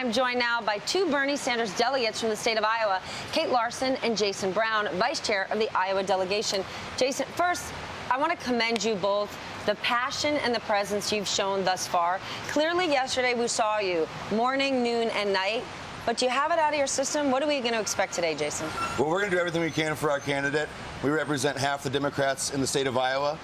I'm joined now by two Bernie Sanders delegates from the state of Iowa, Kate Larson and Jason Brown, vice chair of the Iowa delegation. Jason, first, I want to commend you both, the passion and the presence you've shown thus far. Clearly, yesterday we saw you morning, noon, and night, but you have it out of your system. What are we going to expect today, Jason? Well, we're going to do everything we can for our candidate. We represent half the Democrats in the state of Iowa,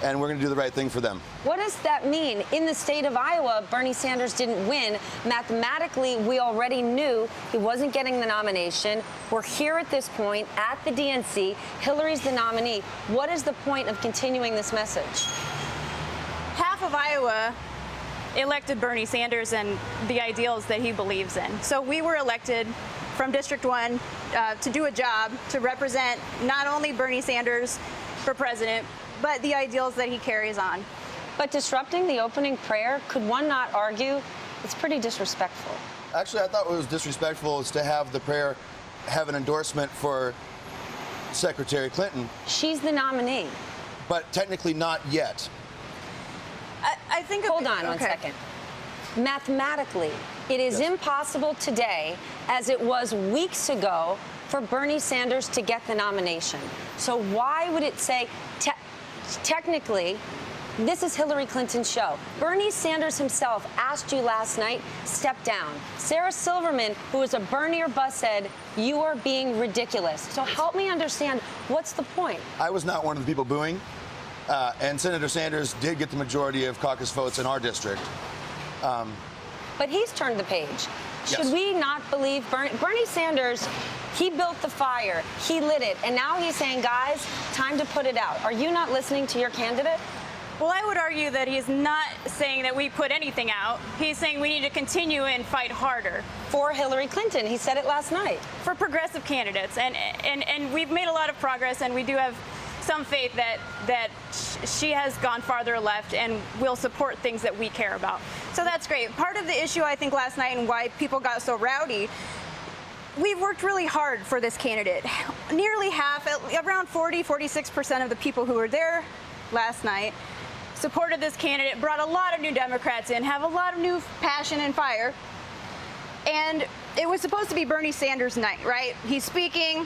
and we're going to do the right thing for them. What does that mean? In the state of Iowa, Bernie Sanders didn't win. Mathematically, we already knew he wasn't getting the nomination. We're here at this point at the DNC. Hillary's the nominee. What is the point of continuing this message? Half of Iowa elected Bernie Sanders and the ideals that he believes in. So we were elected from District 1 to do a job to represent not only Bernie Sanders for president, but the ideals that he carries on. But disrupting the opening prayer, could one not argue it's pretty disrespectful? Actually, I thought what was disrespectful is to have the prayer have an endorsement for Secretary Clinton. She's the nominee. But technically not yet. I think... Hold on one second. Mathematically, it is impossible today, as it was weeks ago, for Bernie Sanders to get the nomination. So why would it say, technically, this is Hillary Clinton's show? Bernie Sanders himself asked you last night, step down. Sarah Silverman, who was a Bernie or bust, said, you are being ridiculous. So help me understand, what's the point? I was not one of the people booing, and Senator Sanders did get the majority of caucus votes in our district. But he's turned the page. Should Yes. we not believe Bernie Sanders? He built the fire, he lit it, and now he's saying, guys, time to put it out. Are you not listening to your candidate? Well, I would argue that he's not saying that we put anything out. He's saying we need to continue and fight harder. For Hillary Clinton, he said it last night. For progressive candidates, and we've made a lot of progress, and we do have some faith that she has gone farther left and will support things that we care about. So that's great. Part of the issue, I think, last night and why people got so rowdy, we've worked really hard for this candidate. Nearly half, around 46% of the people who were there last night supported this candidate, brought a lot of new Democrats in, have a lot of new passion and fire. And it was supposed to be Bernie Sanders' night, right? He's speaking.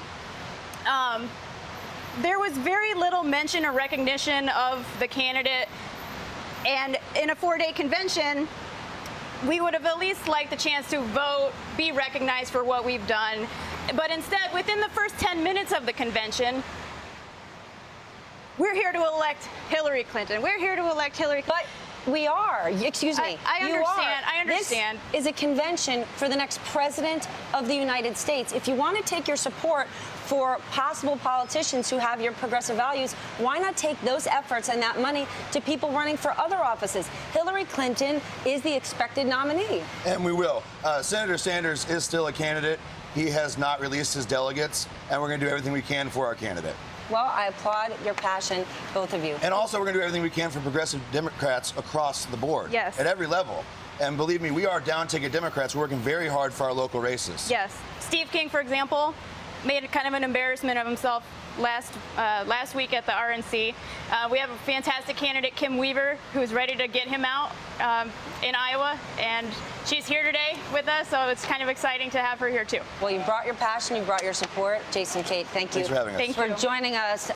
There was very little mention or recognition of the candidate. And in a 4-day convention, we would have at least liked the chance to vote, be recognized for what we've done. But instead, within the first 10 minutes of the convention, we're here to elect Hillary Clinton. We're here to elect Hillary Clinton. But we are. Excuse me. I understand. I understand. This is a convention for the next president of the United States. If you want to take your support for possible politicians who have your progressive values, why not take those efforts and that money to people running for other offices? Hillary Clinton is the expected nominee. And we will. Senator Sanders is still a candidate. He has not released his delegates, and we're going to do everything we can for our candidate. Well, I applaud your passion, both of you. And also, we're going to do everything we can for progressive Democrats across the board. Yes. At every level. And believe me, we are down-ticket Democrats. We're working very hard for our local races. Yes. Steve King, for example, made kind of an embarrassment of himself last week at the RNC. We have a fantastic candidate, Kim Weaver, who's ready to get him out in Iowa, and she's here today with us, so it's kind of exciting to have her here too. Well, you brought your passion, you brought your support. Jason, Kate, thank you. Thanks for having us. Thanks for joining us.